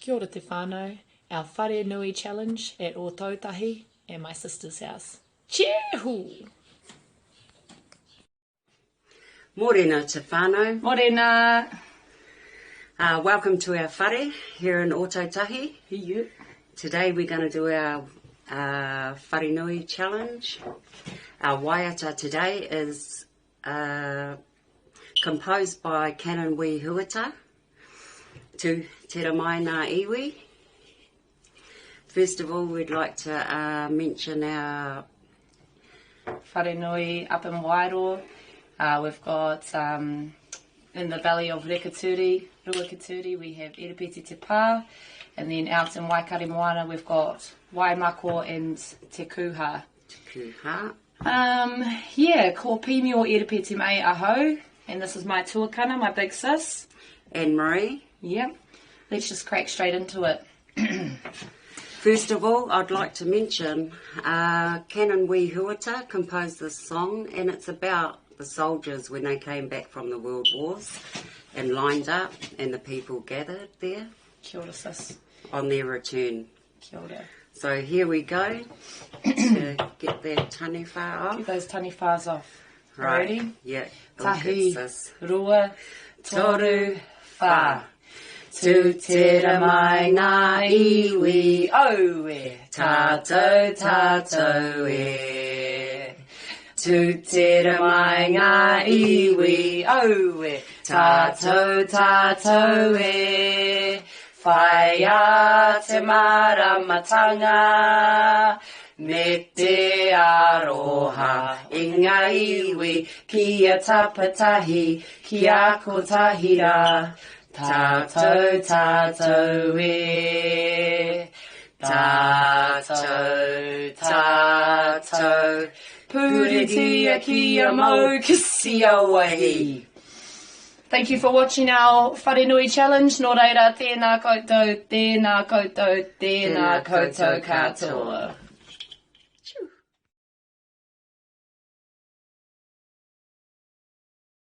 Kia ora te whānau, our Whare Nui challenge at o Tautahi at my sister's house. Chehu! Morena te whānau. Morena! Welcome to our whare here in Ōtautahi. Hiu. Today we're going to do our Whare Nui challenge. Our waiata today is composed by Canon Wee Huata to Te Mai Ngā Iwi. First of all, we'd like to mention our Whare Nui up in Wairo. We've got in the valley of Ruakaturi, we have Erepeti Te Pā, and then out in Waikari Moana we've got Waimako and Te KOHA. Te KOHA. Ko Pimi o Erepeti mai aho, and this is my tuakana, my big sis. And Marie. Yep. Let's just crack straight into it. First of all, I'd like to mention Canon Wee Huata composed this song, and it's about the soldiers when they came back from the World Wars and lined up, and the people gathered there. Kia ora, sis. On their return. Kia ora. So here we go to get that taniwha off. Get those taniwhas off. Right. Ready? Yeah. Tahi, Okay, rua, toru, wha. Tu te mai ngā iwi, O e, tātou, tātou e. Tu te mai ngā iwi, O e, tātou, tātou e. Whai a te maramatanga, me te aroha, i ngā iwi, kia tapatahi, kia kotahira. Tātou, tātou e, tātou, tātou, puritia kia mau kisia wahi. Thank you for watching our Whare Nui challenge. Nō reira, tēnā koutou, tēnā koutou, tēnā koutou katoa.